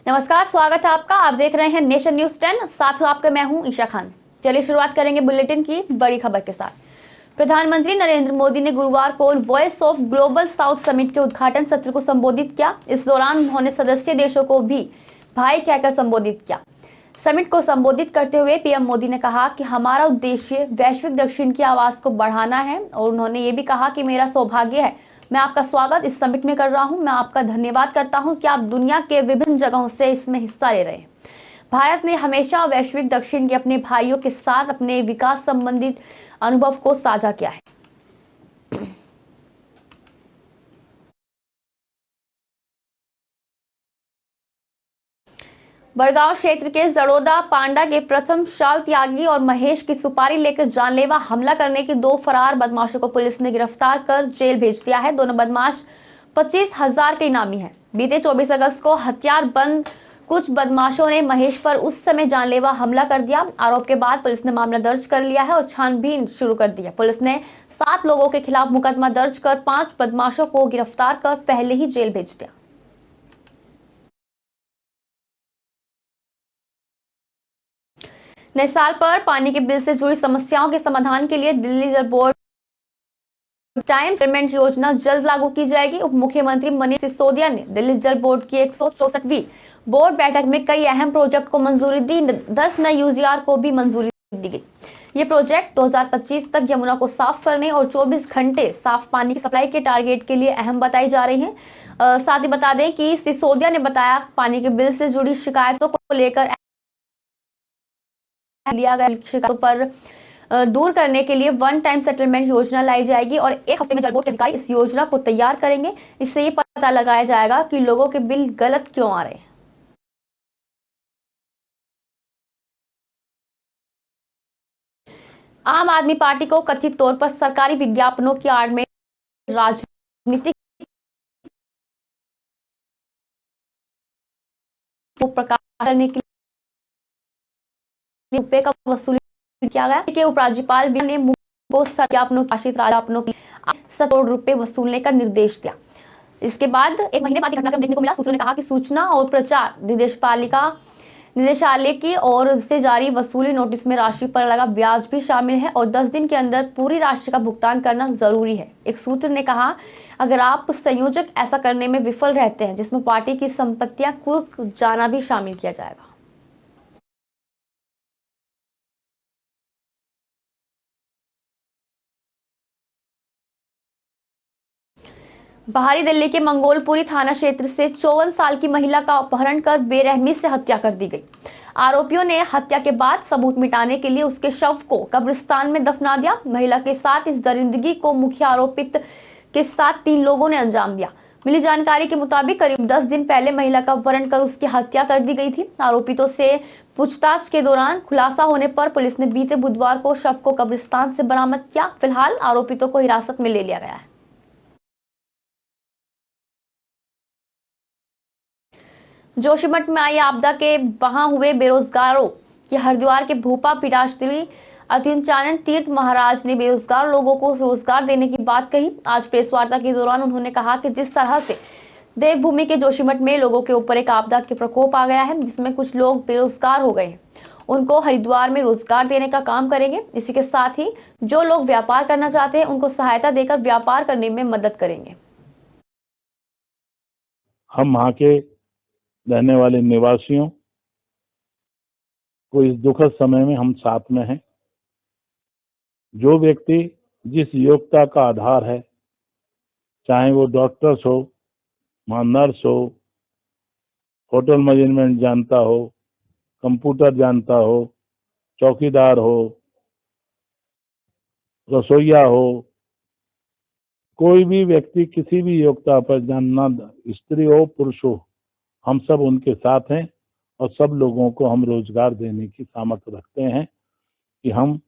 नमस्कार, स्वागत है आपका। आप देख रहे हैं नेशन न्यूज 10। साथ ही आपके मैं हूं ईशा खान। चलिए शुरुआत करेंगे बुलेटिन की बड़ी खबर के साथ। प्रधानमंत्री नरेंद्र मोदी ने गुरुवार को voice of global south summit के उद्घाटन सत्र को संबोधित किया। इस दौरान उन्होंने सदस्य देशों को भी भाई कहकर संबोधित किया। समिट को संबोधित करते हुए पीएम मोदी ने कहा कि हमारा उद्देश्य वैश्विक दक्षिण की आवाज को बढ़ाना है और उन्होंने ये भी कहा कि मेरा सौभाग्य है मैं आपका स्वागत इस समिट में कर रहा हूं। मैं आपका धन्यवाद करता हूं कि आप दुनिया के विभिन्न जगहों से इसमें हिस्सा ले रहे हैं। भारत ने हमेशा वैश्विक दक्षिण के अपने भाइयों के साथ अपने विकास संबंधित अनुभव को साझा किया है। बड़गांव क्षेत्र के जड़ोदा पांडा के प्रथम शाल त्यागी और महेश की सुपारी लेकर जानलेवा हमला करने के 2 फरार बदमाशों को पुलिस ने गिरफ्तार कर जेल भेज दिया है। दोनों बदमाश 25,000 के इनामी हैं। बीते 24 अगस्त को हथियार बंद कुछ बदमाशों ने महेश पर उस समय जानलेवा हमला कर दिया। आरोप के बाद पुलिस ने मामला दर्ज कर लिया है और छानबीन शुरू कर दी है। पुलिस ने 7 लोगों के खिलाफ मुकदमा दर्ज कर 5 बदमाशों को गिरफ्तार कर पहले ही जेल भेज दिया। नए साल पर पानी के बिल से जुड़ी समस्याओं के समाधान के लिए दिल्ली जल बोर्ड टाइम सेटलमेंट योजना जल्द लागू की जाएगी। उप मुख्यमंत्री मनीष सिसोदिया ने दिल्ली जल बोर्ड की 164वीं बोर्ड बैठक में कई अहम प्रोजेक्ट को मंजूरी दी। 10 नए यूजीआर को भी मंजूरी दी गई। ये प्रोजेक्ट 2025 तक यमुना को साफ करने और 24 घंटे साफ पानी की सप्लाई के टारगेट के लिए अहम बताई जा रही हैं। साथ ही बता दें कि सिसोदिया ने बताया पानी के बिल से जुड़ी शिकायतों को लेकर लिया गया शिकायतों पर दूर करने के लिए वन टाइम सेटलमेंट योजना लाई जाएगी और 1 हफ्ते में जल बोर्ड के अधिकारी इस योजना को तैयार करेंगे। इससे ये पता लगाया जाएगा कि लोगों के बिल गलत क्यों आ रहे हैं। आम आदमी पार्टी को कथित तौर पर सरकारी विज्ञापनों की आड़ में राजनीतिक को प्रकाश करने के लिए रुपए का वसूली किया गया कि उपराज्यपाल ने को विज्ञापनों की 7 करोड़ रुपए वसूलने का निर्देश दिया। इसके बाद एक महीने बाद घटनाक्रम देखने को मिला। सूत्रों ने कहा कि सूचना और प्रचार निदेशालय की ओर से जारी वसूली नोटिस में राशि पर लगा ब्याज भी शामिल है और 10 दिन के अंदर पूरी राशि का भुगतान करना जरूरी है। एक सूत्र ने कहा अगर आप संयोजक ऐसा करने में विफल रहते हैं जिसमें पार्टी की संपत्तियां कुर्क जाना भी शामिल किया जाएगा। बाहरी दिल्ली के मंगोलपुरी थाना क्षेत्र से 54 साल की महिला का अपहरण कर बेरहमी से हत्या कर दी गई। आरोपियों ने हत्या के बाद सबूत मिटाने के लिए उसके शव को कब्रिस्तान में दफना दिया। महिला के साथ इस दरिंदगी को मुख्य आरोपित के साथ 3 लोगों ने अंजाम दिया। मिली जानकारी के मुताबिक करीब 10 दिन पहले महिला का अपहरण कर उसकी हत्या कर दी गई थी। आरोपितों से पूछताछ के दौरान खुलासा होने पर पुलिस ने बीते बुधवार को शव को कब्रिस्तान से बरामद किया। फिलहाल आरोपितों को हिरासत में ले लिया गया है। जोशीमठ में आई आपदा के वहां हुए बेरोजगारों की हरिद्वार के भूपा पीठाश्री अत्युच्चानंद तीर्थ महाराज ने बेरोजगार लोगों को रोजगार देने की बात कही। आज प्रेस वार्ता के दौरान उन्होंने कहा कि जिस तरह से देवभूमि के जोशीमठ में लोगों के ऊपर एक आपदा के प्रकोप आ गया है जिसमें कुछ लोग बेरोजगार हो गए हैं, उनको हरिद्वार में रोजगार देने का काम करेंगे। इसी के साथ ही जो लोग व्यापार करना चाहते हैं उनको सहायता देकर व्यापार करने में मदद करेंगे। हम वहाँ के रहने वाले निवासियों को इस दुखद समय में हम साथ में हैं। जो व्यक्ति जिस योग्यता का आधार है, चाहे वो डॉक्टर्स हो, नर्स हो, होटल मैनेजमेंट जानता हो, कंप्यूटर जानता हो, चौकीदार हो, रसोईया हो, कोई भी व्यक्ति किसी भी योग्यता पर जानना, स्त्री हो पुरुष हो, हम सब उनके साथ हैं और सब लोगों को हम रोजगार देने की सामर्थ्य रखते हैं कि हम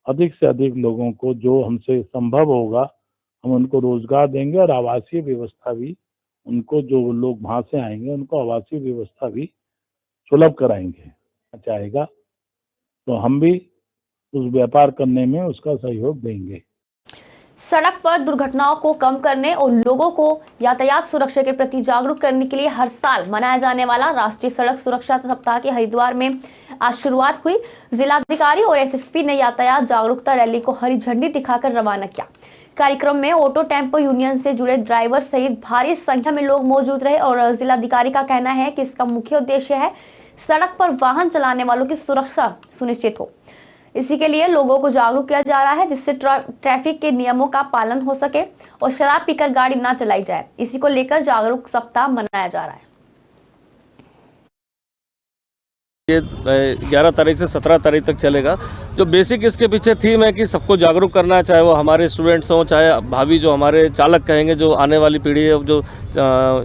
अधिक से अधिक लोगों को जो हमसे संभव होगा हम उनको रोजगार देंगे और आवासीय व्यवस्था भी उनको, जो लोग वहां से आएंगे उनको आवासीय व्यवस्था भी सुलभ कराएंगे। चाहेगा तो हम भी उस व्यापार करने में उसका सहयोग देंगे। सड़क पर दुर्घटनाओं को कम करने और लोगों को यातायात सुरक्षा के प्रति जागरूक करने के लिए हर साल मनाया जाने वाला राष्ट्रीय सड़क सुरक्षा सप्ताह की हरिद्वार में आज शुरुआत हुई। जिलाधिकारी और एसएसपी ने यातायात जागरूकता रैली को हरी झंडी दिखाकर रवाना किया। कार्यक्रम में ऑटो टेम्पो यूनियन से जुड़े ड्राइवर सहित भारी संख्या में लोग मौजूद रहे और जिलाधिकारी का कहना है कि इसका मुख्य उद्देश्य है सड़क पर वाहन चलाने वालों की सुरक्षा सुनिश्चित हो। इसी के लिए लोगों को जागरूक किया जा रहा है जिससे ट्रैफिक के नियमों का पालन हो सके और शराब पीकर गाड़ी ना चलाई जाए। इसी को लेकर जागरूक सप्ताह मनाया जा रहा है। ये 11 तारीख से 17 तारीख तक चलेगा। जो बेसिक इसके पीछे थीम है कि सबको जागरूक करना है, चाहे वो हमारे स्टूडेंट्स हों, चाहे भावी जो हमारे चालक कहेंगे, जो आने वाली पीढ़ी है, जो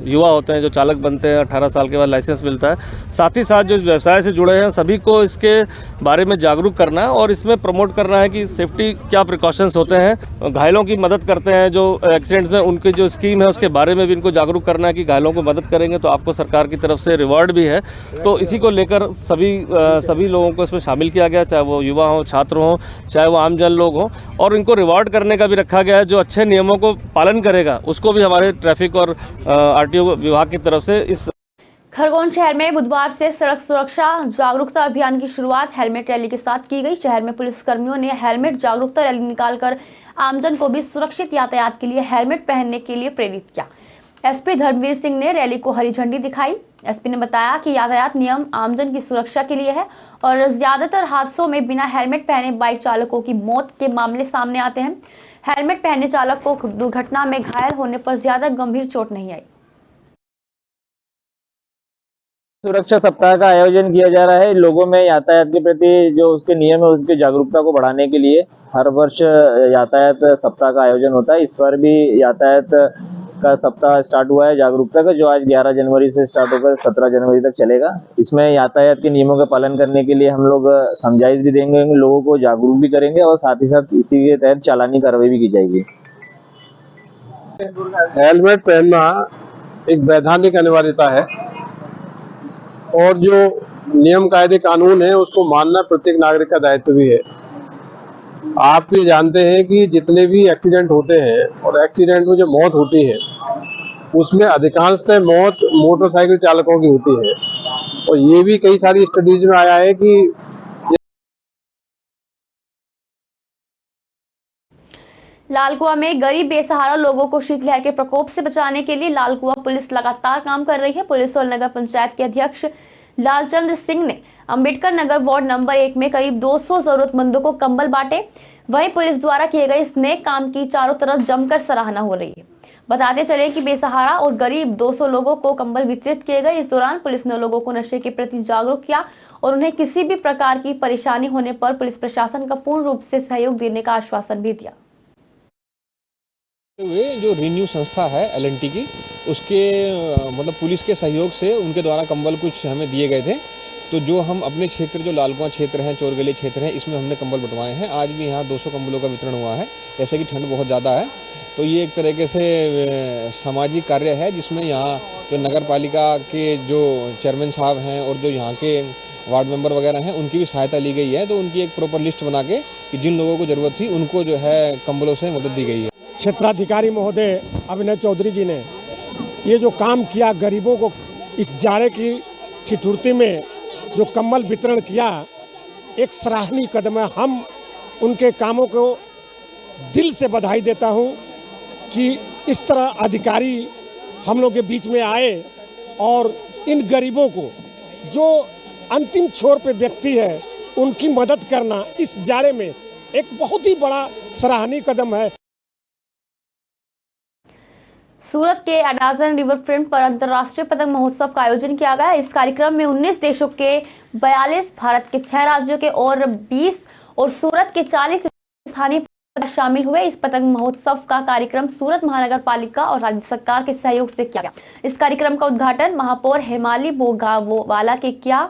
युवा होते हैं जो चालक बनते हैं, 18 साल के बाद लाइसेंस मिलता है। साथ ही साथ जो व्यवसाय से जुड़े हैं सभी को इसके बारे में जागरूक करना है और इसमें प्रमोट करना है कि सेफ्टी क्या प्रिकॉशंस होते हैं, घायलों की मदद करते हैं जो एक्सीडेंट्स में, उनकी जो स्कीम है उसके बारे में भी इनको जागरूक करना है कि घायलों को मदद करेंगे तो आपको सरकार की तरफ से रिवॉर्ड भी है। तो इसी को लेकर सभी लोगों को इसमें शामिल किया गया, चाहे वो युवा हों, छात्र हों, चाहे वो आमजन लोग हों, और इनको रिवॉर्ड करने का भी रखा गया है। जो अच्छे नियमों को पालन करेगा उसको भी हमारे ट्रैफिक और आरटीओ विभाग की तरफ से इस खरगोन शहर में बुधवार से सड़क सुरक्षा जागरूकता अभियान की शुरुआत हेलमेट रैली के साथ की गई। शहर में पुलिस कर्मियों ने हेलमेट जागरूकता रैली निकालकर आमजन को भी सुरक्षित यातायात के लिए हेलमेट पहनने के लिए प्रेरित किया। एसपी धर्मवीर सिंह ने रैली को हरी झंडी दिखाई। एसपी ने बताया कि यातायात नियम आमजन की सुरक्षा के लिए है और ज्यादातर हादसों में बिना हेलमेट पहने बाइक चालकों की मौत के मामले सामने आते हैं। हेलमेट पहने चालक को दुर्घटना में घायल होने पर ज्यादा गंभीर चोट नहीं आई। सुरक्षा सप्ताह का आयोजन किया जा रहा है। लोगों में यातायात के प्रति जो उसके नियम है उसकी जागरूकता को बढ़ाने के लिए हर वर्ष यातायात सप्ताह का आयोजन होता है। इस बार भी यातायात का सप्ताह स्टार्ट हुआ है जागरूकता का, जो आज 11 जनवरी से स्टार्ट होकर 17 जनवरी तक चलेगा। इसमें यातायात के नियमों का पालन करने के लिए हम लोग समझाइश भी देंगे, लोगों को जागरूक भी करेंगे और साथ ही साथ इसी के तहत चालानी कार्रवाई भी की जाएगी। हेलमेट पहनना एक वैधानिक अनिवार्यता है और जो नियम कायदे कानून है उसको मानना प्रत्येक नागरिक का दायित्व भी है। आप ये जानते हैं कि जितने भी एक्सीडेंट होते हैं और एक्सीडेंट में जो मौत होती है उसमें अधिकांशतः मौत मोटरसाइकिल चालकों की होती है और ये भी कई सारी स्टडीज में आया है कि लालकुआ में गरीब बेसहारा लोगों को शीतलहर के प्रकोप से बचाने के लिए लालकुआ पुलिस लगातार काम कर रही है। पुलिस और नगर पंचायत के अध्यक्ष लालचंद्र सिंह ने अंबेडकर नगर वार्ड नंबर 1 में करीब 200 जरूरतमंदों को कंबल बांटे। वहीं पुलिस द्वारा किए गए इस नेक काम की चारों तरफ जमकर सराहना हो रही है। बताते चले कि बेसहारा और गरीब 200 लोगों को कंबल वितरित किए गए। इस दौरान पुलिस ने लोगों को नशे के प्रति जागरूक किया और उन्हें किसी भी प्रकार की परेशानी होने पर पुलिस प्रशासन का पूर्ण रूप से सहयोग देने का आश्वासन भी दिया। जो रिन्यू संस्था है LNT की, उसके मतलब पुलिस के सहयोग से उनके द्वारा कंबल कुछ हमें दिए गए थे। तो जो हम अपने क्षेत्र, जो लालकुआं क्षेत्र हैं, चोरगली क्षेत्र हैं, इसमें हमने कंबल बंटवाए हैं। आज भी यहाँ 200 कंबलों का वितरण हुआ है। जैसे कि ठंड बहुत ज़्यादा है तो ये एक तरीके से सामाजिक कार्य है जिसमें यहाँ जो नगर पालिका के जो चेयरमैन साहब हैं और जो यहाँ के वार्ड मेंबर वगैरह हैं उनकी भी सहायता ली गई है। तो उनकी एक प्रॉपर लिस्ट बना के कि जिन लोगों को ज़रूरत थी उनको जो है कंबलों से मदद दी गई है। क्षेत्राधिकारी महोदय अभिनय चौधरी जी ने ये जो काम किया, गरीबों को इस जाड़े की ठिठुरती में जो कंबल वितरण किया, एक सराहनीय कदम है। हम उनके कामों को दिल से बधाई देता हूं कि इस तरह अधिकारी हम लोग के बीच में आए और इन गरीबों को, जो अंतिम छोर पे व्यक्ति है, उनकी मदद करना इस जाड़े में एक बहुत ही बड़ा सराहनीय कदम है। सूरत के अडाजन रिवर फ्रंट पर अंतर्राष्ट्रीय पतंग महोत्सव का आयोजन किया गया। इस कार्यक्रम में 19 देशों के 42, भारत के 6 राज्यों के और 20 और सूरत के 40 स्थानीय शामिल हुए। इस पतंग महोत्सव का कार्यक्रम सूरत महानगर पालिका और राज्य सरकार के सहयोग से किया गया। इस कार्यक्रम का उद्घाटन महापौर हेमाली बोगावाला के किया।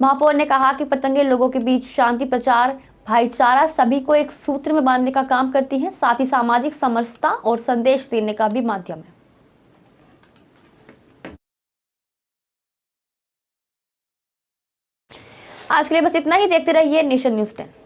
महापौर ने कहा कि पतंगे लोगों के बीच शांति, प्रचार, भाईचारा सभी को एक सूत्र में बांधने का काम करती हैं, साथ ही सामाजिक समरसता और संदेश देने का भी माध्यम है। आज के लिए बस इतना ही। देखते रहिए नेशन न्यूज़ 10।